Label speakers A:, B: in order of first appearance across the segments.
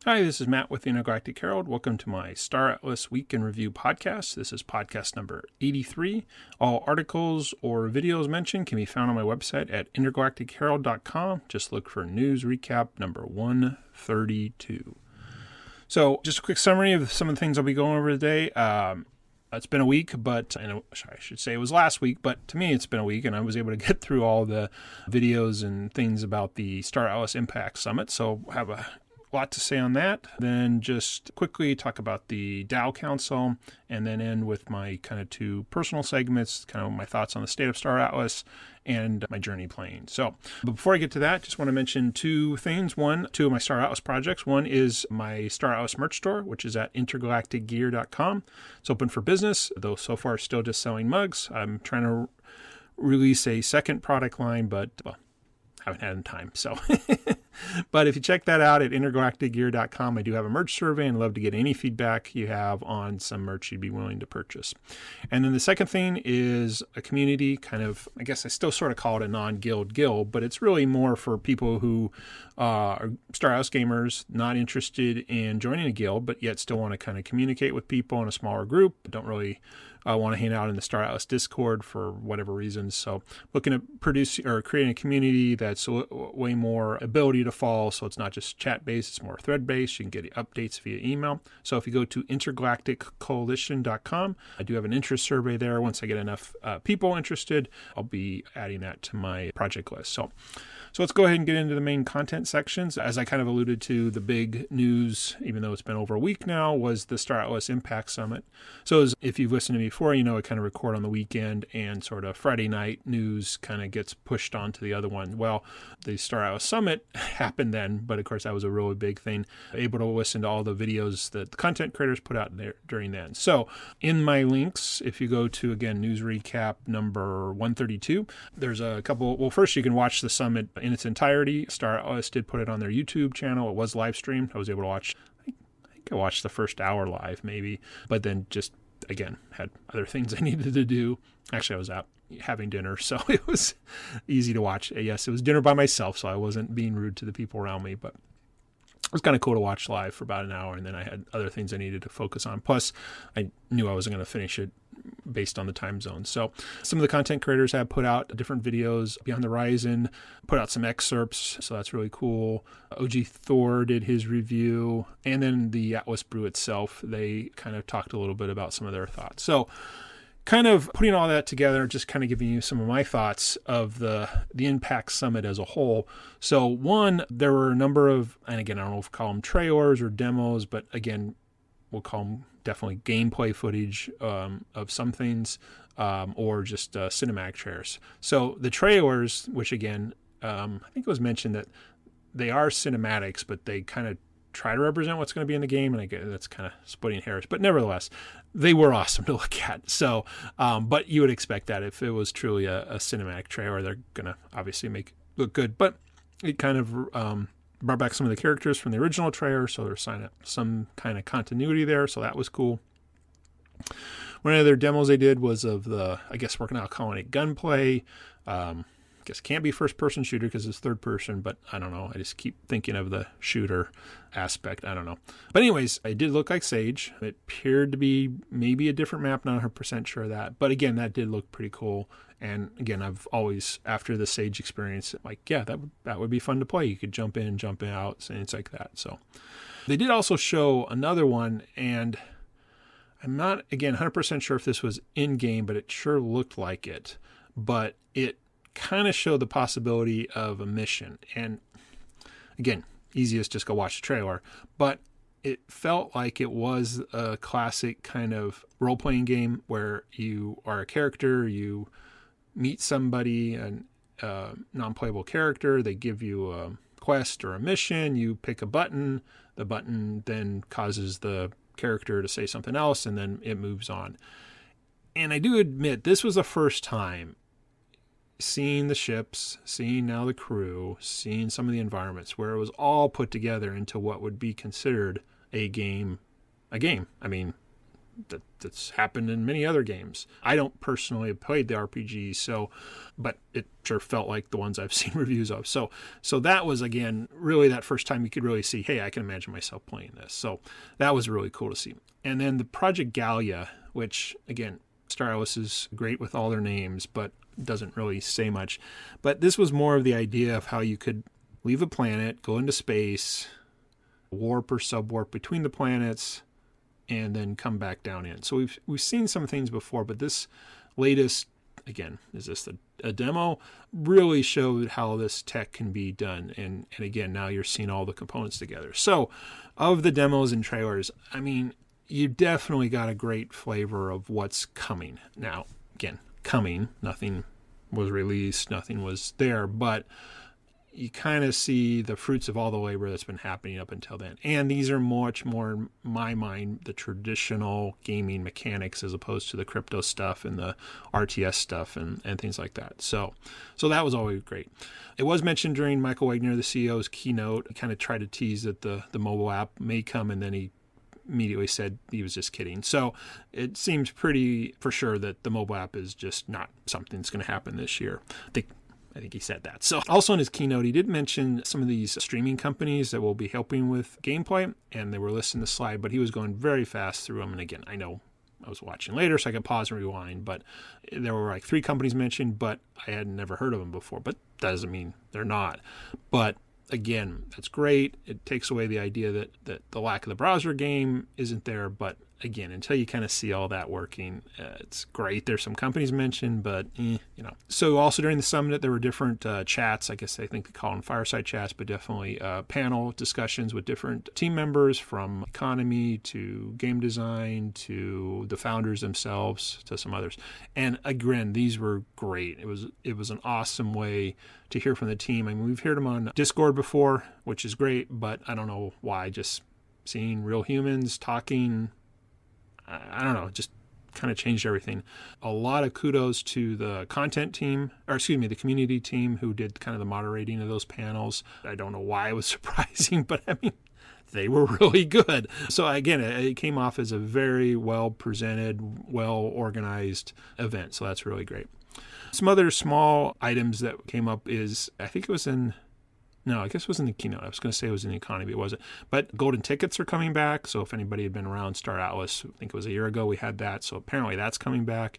A: Hi, this is Matt with the Intergalactic Herald. Welcome to my Star Atlas Week in Review podcast. This is podcast number 83. All articles or videos mentioned can be found on my website at intergalacticherald.com. Just look for news recap number 132. So, just a quick summary of some of the things I'll be going over today. It's been a week, but I should say it was last week, but to me it's been a week, and I was able to get through all the videos and things about the Star Atlas Impact Summit. So, have a lot to say on that. Then just quickly talk about the DAO Council, and then end with my kind of two personal segments, kind of my thoughts on the state of Star Atlas and my journey playing. So, but before I get to that, just want to mention two things. Two of my Star Atlas projects. One is my Star Atlas merch store, which is at intergalacticgear.com. It's open for business, though so far still just selling mugs. I'm trying to release a second product line, but haven't had time. So, but if you check that out at intergalacticgear.com, I do have a merch survey and love to get any feedback you have on some merch you'd be willing to purchase. And then the second thing is a community, kind of, I guess I still sort of call it a non-guild guild, but it's really more for people who are Star Atlas gamers, not interested in joining a guild, but yet still want to kind of communicate with people in a smaller group, don't really want to hang out in the Star Atlas Discord for whatever reasons. So looking at creating a community that's way more ability to follow. So it's not just chat based, it's more thread based. You can get updates via email. So if you go to intergalacticcoalition.com, I do have an interest survey there. Once I get enough people interested, I'll be adding that to my project list. So let's go ahead and get into the main content sections. As I kind of alluded to, the big news, even though it's been over a week now, was the Star Atlas Impact Summit. So if you've listened to me before, you know I kind of record on the weekend, and sort of Friday night news kind of gets pushed onto the other one. Well, the Star Atlas Summit happened then, but of course that was a really big thing. Able to listen to all the videos that the content creators put out there during then. So in my links, if you go to, again, news recap number 132, there's a couple. Well, first you can watch the summit in its entirety. Star Atlas did put it on their YouTube channel. It was live streamed. I was able to watch, I think I watched the first hour live maybe, but then just, again, had other things I needed to do. Actually, I was out having dinner, so it was easy to watch. Yes, it was dinner by myself, so I wasn't being rude to the people around me, but it was kind of cool to watch live for about an hour, and then I had other things I needed to focus on. Plus, I knew I wasn't going to finish it based on the time zone. So some of the content creators have put out different videos. Beyond the Horizon put out some excerpts, so that's really cool. OG Thor did his review, and then the Atlas Brew itself, they kind of talked a little bit about some of their thoughts. So kind of putting all that together, just kind of giving you some of my thoughts of the Impact Summit as a whole. So one, there were a number of, and again, I don't know if we call them trailers or demos, but again, we'll call them definitely gameplay footage of some things, or just cinematic trailers. So the trailers, which again, I think it was mentioned that they are cinematics, but they kind of try to represent what's going to be in the game, and I guess that's kind of splitting hairs, but nevertheless, they were awesome to look at. So, but you would expect that if it was truly a cinematic trailer, they're going to obviously make it look good. But it kind of brought back some of the characters from the original trailer, so there's some kind of continuity there, so that was cool. One of the other demos they did was of the, I guess we're now calling it gunplay. I guess it can't be first-person shooter because it's third-person, but I don't know. I just keep thinking of the shooter aspect. I don't know. But anyways, it did look like Sage. It appeared to be maybe a different map, not 100% sure of that. But again, that did look pretty cool. And again, I've always, after the Sage experience, like, yeah, that would be fun to play. You could jump in, jump out, things like that. So they did also show another one, and I'm not, again, 100% sure if this was in-game, but it sure looked like it. But it kind of showed the possibility of a mission. And again, easiest, just go watch the trailer. But it felt like it was a classic kind of role-playing game where you are a character, you meet somebody, a non-playable character, they give you a quest or a mission, you pick a button, the button then causes the character to say something else, and then it moves on. And I do admit, this was the first time seeing the ships, seeing now the crew, seeing some of the environments where it was all put together into what would be considered a game. I mean, that's happened in many other games. I don't personally have played the RPGs, but it sure felt like the ones I've seen reviews of. So that was, again, really that first time you could really see, hey, I can imagine myself playing this. So that was really cool to see. And then the Project Gallia, which, again, Star Atlas is great with all their names, but doesn't really say much. But this was more of the idea of how you could leave a planet, go into space, warp or subwarp between the planets, and then come back down in. So we've seen some things before, but this latest, again, is this a demo, really showed how this tech can be done. And again, now you're seeing all the components together. So of the demos and trailers, I mean, you definitely got a great flavor of what's coming. Now, again, coming, nothing was released, nothing was there, but you kind of see the fruits of all the labor that's been happening up until then. And these are much more, in my mind, the traditional gaming mechanics as opposed to the crypto stuff and the RTS stuff and things like that. So that was always great. It was mentioned during Michael Wagner, the CEO's keynote. He kind of tried to tease that the mobile app may come, and then he immediately said he was just kidding. So it seems pretty for sure that the mobile app is just not something that's going to happen this year. I think he said that. So also in his keynote, he did mention some of these streaming companies that will be helping with gameplay, and they were listing the slide, but he was going very fast through them. And again, I know I was watching later, so I could pause and rewind, but there were like 3 companies mentioned, but I had never heard of them before, but that doesn't mean they're not. But again, that's great. It takes away the idea that the lack of the browser game isn't there. But again, until you kind of see all that working, it's great. There's some companies mentioned, but So also during the summit, there were different chats. I guess I think they call them fireside chats, but definitely panel discussions with different team members, from economy to game design to the founders themselves to some others. And again, these were great. It was an awesome way to hear from the team. I mean, we've heard them on Discord before, which is great, but I don't know why. Just seeing real humans talking, I don't know, just kind of changed everything. A lot of kudos to the the community team who did kind of the moderating of those panels. I don't know why it was surprising, but I mean, they were really good. So again, it came off as a very well presented, well organized event. So that's really great. Some other small items that came up is, I think it was in the keynote. I was going to say it was in the economy. It wasn't. But golden tickets are coming back. So if anybody had been around Star Atlas, I think it was a year ago, we had that. So apparently that's coming back.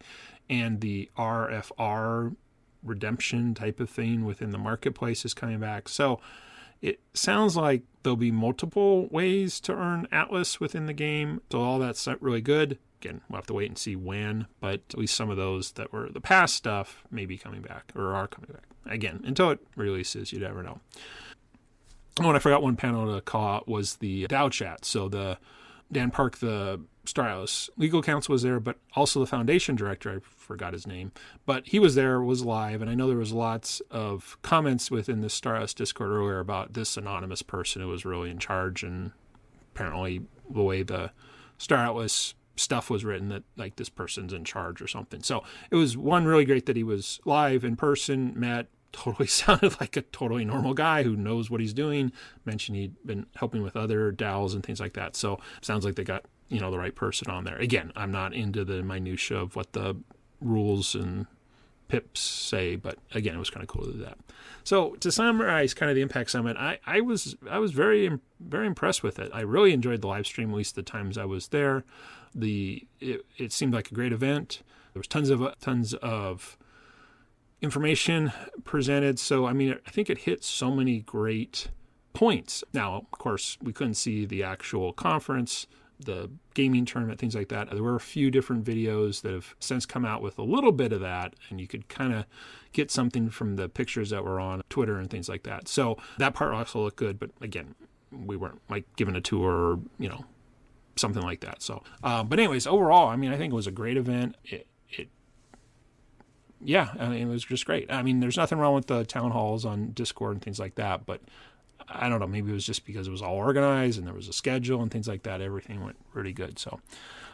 A: And the RFR redemption type of thing within the marketplace is coming back. So it sounds like there'll be multiple ways to earn Atlas within the game. So all that's really good. Again, we'll have to wait and see when, but at least some of those that were the past stuff may be coming back or are coming back. Again, until it releases, you never know. Oh, and I forgot one panel to call out was the DAO chat. So the Dan Park, the Star Atlas legal counsel, was there, but also the foundation director, I forgot his name, but he was there, was live, and I know there was lots of comments within the Star Atlas Discord earlier about this anonymous person who was really in charge, and apparently the way the Star Atlas stuff was written that like this person's in charge or something. So it was really great that he was live in person, met, totally sounded like a totally normal guy who knows what he's doing. Mentioned he'd been helping with other DAOs and things like that. So it sounds like they got, the right person on there. Again, I'm not into the minutia of what the rules and pips say, but again, it was kind of cool to do that. So to summarize kind of the Impact Summit, I was very, very impressed with it. I really enjoyed the live stream, at least the times I was there. It seemed like a great event. There was tons of information presented. So, I mean, I think it hit so many great points. Now, of course, we couldn't see the actual conference, the gaming tournament, things like that. There were a few different videos that have since come out with a little bit of that, and you could kind of get something from the pictures that were on Twitter and things like that. So that part also looked good, but again, we weren't like given a tour or, something like that. So, but anyways, overall, I mean, I think it was a great event. It was just great. I mean, there's nothing wrong with the town halls on Discord and things like that, but I don't know, maybe it was just because it was all organized and there was a schedule and things like that. Everything went really good. So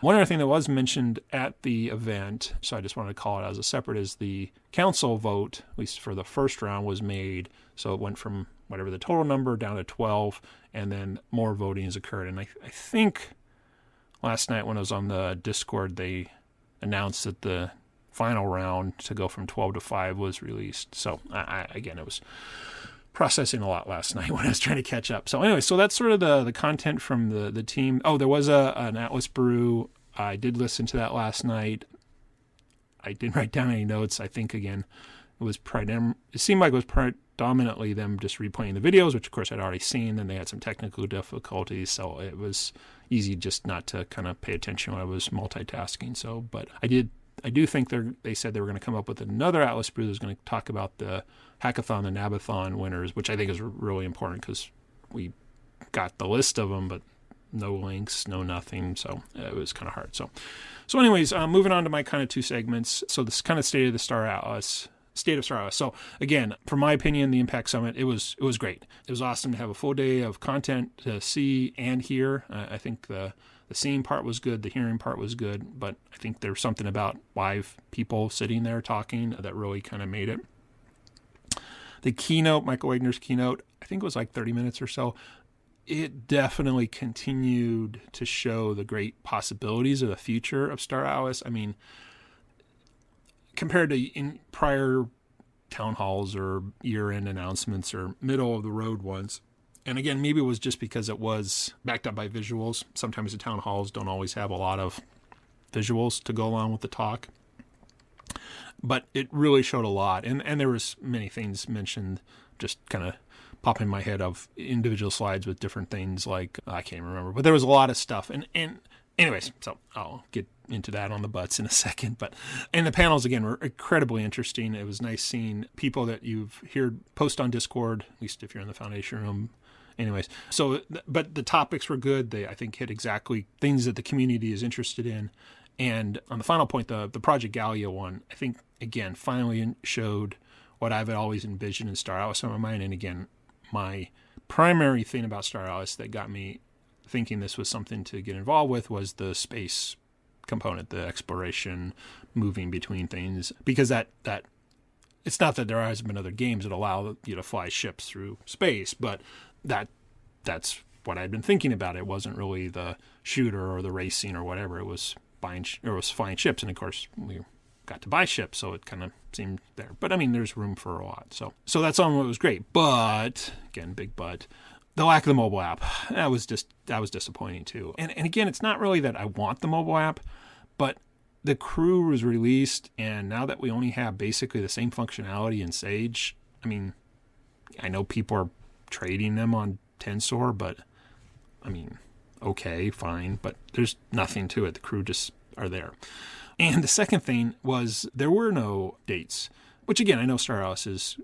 A: one other thing that was mentioned at the event, so I just wanted to call it as a separate, is the council vote, at least for the first round, was made. So it went from whatever the total number down to 12, and then more voting has occurred. And I think last night when I was on the Discord, they announced that the final round to go from 12 to 5 was released. So again, it was processing a lot last night when I was trying to catch up. So anyway, so that's sort of the content from the team. Oh, there was an Atlas brew. I did listen to that last night. I didn't write down any notes. I think, again, it seemed like it was predominantly them just replaying the videos, which of course I'd already seen, and they had some technical difficulties, so it was easy just not to kind of pay attention when I was multitasking. So, but I do think they said they were going to come up with another Atlas brew that was going to talk about the Hackathon and Nabathon winners, which I think is really important because we got the list of them, but no links, no nothing. So it was kind of hard. So anyways, moving on to my kind of two segments. So this kind of state of Star Atlas. So again, from my opinion, the Impact Summit, it was great. It was awesome to have a full day of content to see and hear. I think the seeing part was good, the hearing part was good, but I think there's something about live people sitting there talking that really kind of made it. The keynote, Michael Wagner's keynote, I think it was like 30 minutes or so. It definitely continued to show the great possibilities of the future of Star Atlas. I mean, compared to in prior town halls or year-end announcements or middle-of-the-road ones. And again, maybe it was just because it was backed up by visuals. Sometimes the town halls don't always have a lot of visuals to go along with the talk. But it really showed a lot. And there was many things mentioned, just kind of pop in my head of individual slides with different things like, I can't remember. But there was a lot of stuff. And anyways, so I'll get into that on the butts in a second. And the panels, again, were incredibly interesting. It was nice seeing people that you've heard post on Discord, at least if you're in the Foundation Room. Anyways, so, but the topics were good. They, I think, hit exactly things that the community is interested in. And on the final point, the Project Gallia one, I think, again, finally showed what I've always envisioned in Star Atlas in my mind. And again, my primary thing about Star Atlas that got me thinking this was something to get involved with was the space component, the exploration, moving between things, because that it's not that there hasn't been other games that allow you to fly ships through space, but that's what I'd been thinking about. It wasn't really the shooter or the racing or whatever. It was flying ships, and of course we got to buy ships, so it kind of seemed there. But I mean, there's room for a lot. So that's on what was great. But again, big but. The lack of the mobile app, that was disappointing too. And again, it's not really that I want the mobile app, but the Crew was released, and now that we only have basically the same functionality in Sage, I mean, I know people are trading them on Tensor, but I mean, okay, fine, but there's nothing to it. The Crew just are there. And the second thing was there were no dates, which again, I know Star Atlas is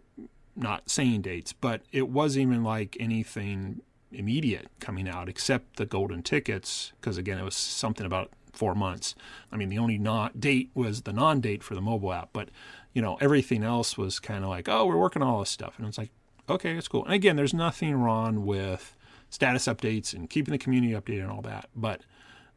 A: not saying dates, but it wasn't even like anything immediate coming out except the golden tickets, because again, it was something about 4 months. I mean, the only date was the non-date for the mobile app, but everything else was kind of like, oh, we're working on all this stuff. And it's like, okay, it's cool. And again, there's nothing wrong with status updates and keeping the community updated and all that. But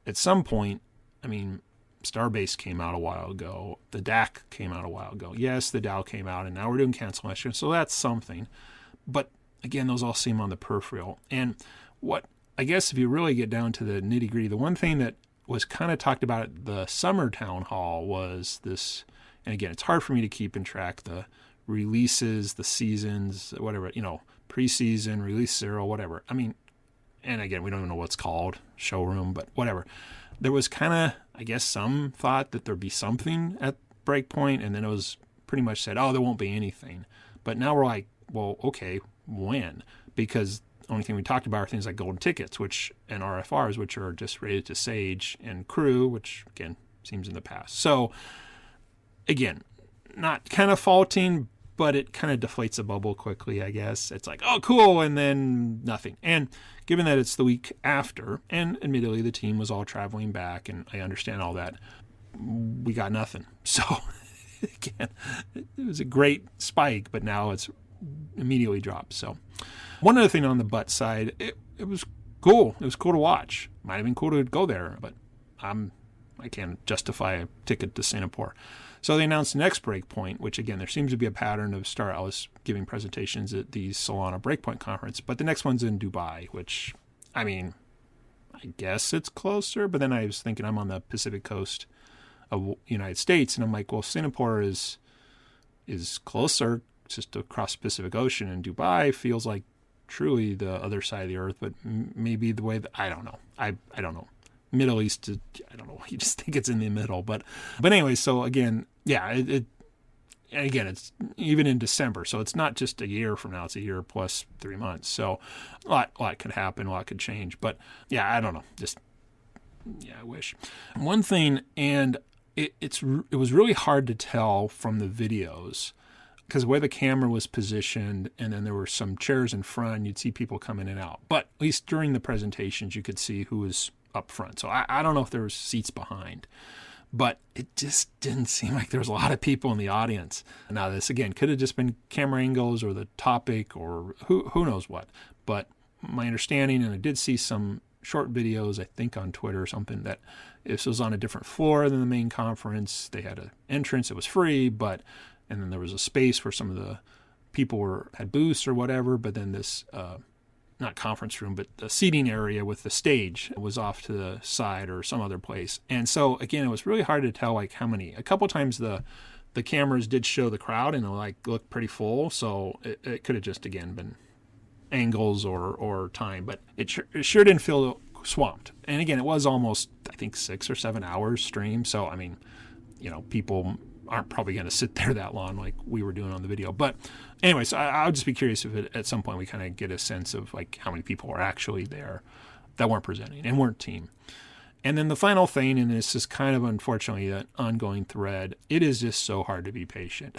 A: at some point, I mean, Starbase came out a while ago. The DAC came out a while ago. Yes, the DAO came out, and now we're doing cancellation. So that's something. But again, those all seem on the peripheral. And what, I guess if you really get down to the nitty gritty, the one thing that was kind of talked about at the summer town hall was this, and again, it's hard for me to keep in track the releases, the seasons, whatever, preseason, release 0, whatever. I mean, and again, we don't even know what's called, showroom, but whatever. There was kind of, I guess, some thought that there'd be something at Breakpoint, and then it was pretty much said, oh, there won't be anything. But now we're like, well, okay, when? Because the only thing we talked about are things like golden tickets, and RFRs, which are just rated to Sage, and Crew, which, again, seems in the past. So, again, not kind of faulting, but it kind of deflates the bubble quickly, I guess. It's like, oh, cool, and then nothing. And given that it's the week after, and admittedly the team was all traveling back, and I understand all that, we got nothing. So, again, it was a great spike, but now it's immediately dropped. So, one other thing on the butt side, it was cool. It was cool to watch. Might have been cool to go there, but I can't justify a ticket to Singapore. So they announced the next Breakpoint, which again, there seems to be a pattern of Star Atlas giving presentations at the Solana Breakpoint conference, but the next one's in Dubai, which, I mean, I I guess it's closer. But then I was thinking I'm on the Pacific coast of United States, and I'm like, well, Singapore is closer, just across the Pacific Ocean, and Dubai feels like truly the other side of the earth, but maybe the way that, I don't know. I don't know. Middle East, I don't know. You just think it's in the middle, but anyway. So again, yeah, again, it's even in December, so it's not just a year from now. It's a year plus 3 months. So a lot could happen, a lot could change. But yeah, I don't know. Just I wish. One thing, and it was really hard to tell from the videos, because the way the camera was positioned, and then there were some chairs in front, you'd see people come in and out. But at least during the presentations, you could see who was up front. So I don't know if there was seats behind, but it just didn't seem like there was a lot of people in the audience. Now, this, again, could have just been camera angles or the topic or who knows what. But my understanding, and I did see some short videos, I think on Twitter or something, that this was on a different floor than the main conference. They had an entrance. It was free, and then there was a space where some of the people had booths or whatever, but then this, not conference room, but the seating area with the stage was off to the side or some other place. And so, again, it was really hard to tell like how many. A couple times the cameras did show the crowd, and it like looked pretty full, so it could have just, again, been angles or time, but it sure didn't feel swamped. And again, it was almost, I think, 6 or 7 hours stream, so I mean, people aren't probably going to sit there that long like we were doing on the video. But anyway, so I'll just be curious if at some point we kind of get a sense of like how many people are actually there that weren't presenting and weren't team. And then the final thing, and this is kind of unfortunately an ongoing thread, it is just so hard to be patient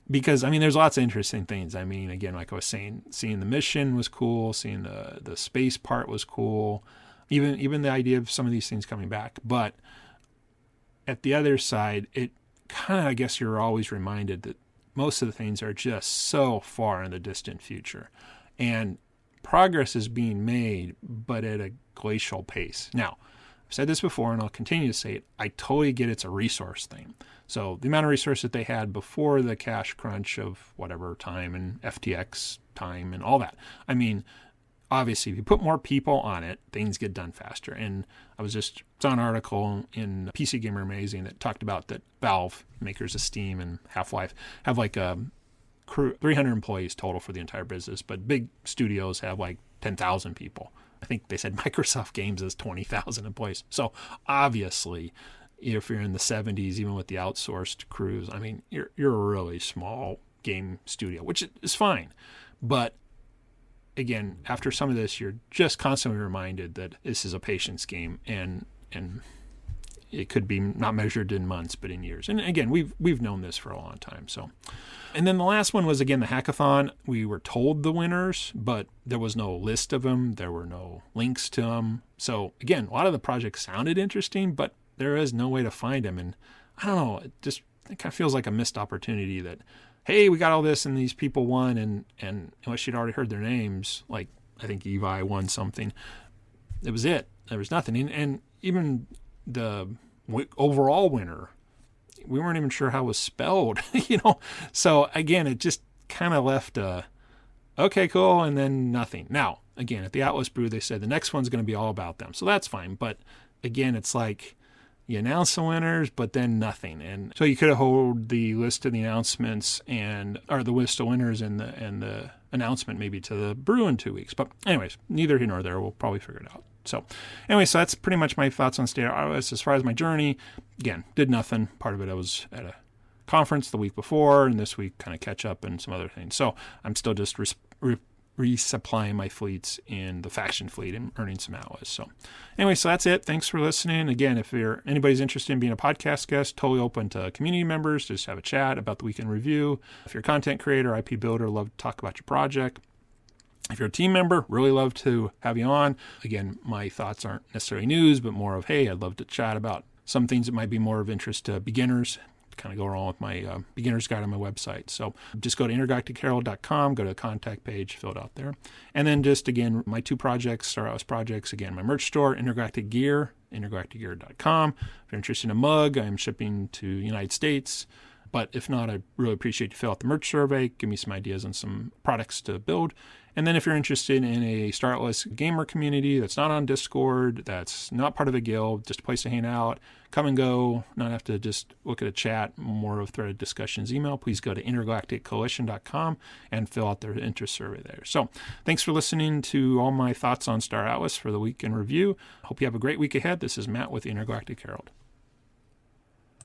A: because, I mean, there's lots of interesting things. I mean, again, like I was saying, seeing the mission was cool, seeing the space part was cool, even the idea of some of these things coming back. But at the other side, it kind of, I guess you're always reminded that most of the things are just so far in the distant future, and progress is being made, but at a glacial pace. Now, I've said this before, and I'll continue to say it, I totally get it's a resource thing. So the amount of resources that they had before the cash crunch of whatever time and FTX time and all that, I mean, obviously, if you put more people on it, things get done faster. And I saw an article in PC Gamer Magazine that talked about that Valve, makers of Steam and Half-Life, have like a crew, 300 employees total for the entire business, but big studios have like 10,000 people. I think they said Microsoft Games has 20,000 employees. So obviously, if you're in the 70s, even with the outsourced crews, I mean, you're a really small game studio, which is fine. But again, after some of this, you're just constantly reminded that this is a patience game, and it could be not measured in months, but in years. And again, we've known this for a long time. So, and then the last one was, again, the hackathon. We were told the winners, but there was no list of them. There were no links to them. So again, a lot of the projects sounded interesting, but there is no way to find them. And I don't know, it kind of feels like a missed opportunity that, hey, we got all this and these people won, and unless you'd already heard their names, like I think Evi won something, it was it. There was nothing. And even the overall winner, we weren't even sure how it was spelled, So again, it just kind of left okay, cool, and then nothing. Now, again, at the Atlas Brew, they said the next one's going to be all about them. So that's fine. But again, it's like, you announce the winners, but then nothing. And so you could have held the list of the announcements or the list of winners and the announcement maybe to the brew in 2 weeks. But anyways, neither here nor there. We'll probably figure it out. So anyway, so that's pretty much my thoughts on State of iOS. As far as my journey, again, did nothing. Part of it, I was at a conference the week before, and this week kind of catch up and some other things. So I'm still just resupplying my fleets in the faction fleet and earning some hours. So anyway, so that's it. Thanks for listening. Again, if anybody's interested in being a podcast guest, totally open to community members. Just have a chat about the weekend review. If you're a content creator, IP builder, love to talk about your project. If you're a team member, really love to have you on. Again, my thoughts aren't necessarily news, but more of, hey, I'd love to chat about some things that might be more of interest to beginners. Kind of go along with my beginner's guide on my website. So just go to intergalacticherald.com, go to the contact page, fill it out there. And then just, again, my 2 projects, Star Atlas projects, again, my merch store, Intergalactic Gear, intergalacticgear.com. If you're interested in a mug, I'm shipping to United States. But if not, I really appreciate you fill out the merch survey, give me some ideas on some products to build. And then if you're interested in a Star Atlas gamer community that's not on Discord, that's not part of a guild, just a place to hang out, come and go, not have to just look at a chat, more of threaded discussions email, please go to intergalacticcoalition.com and fill out their interest survey there. So thanks for listening to all my thoughts on Star Atlas for the week in review. Hope you have a great week ahead. This is Matt with the Intergalactic Herald.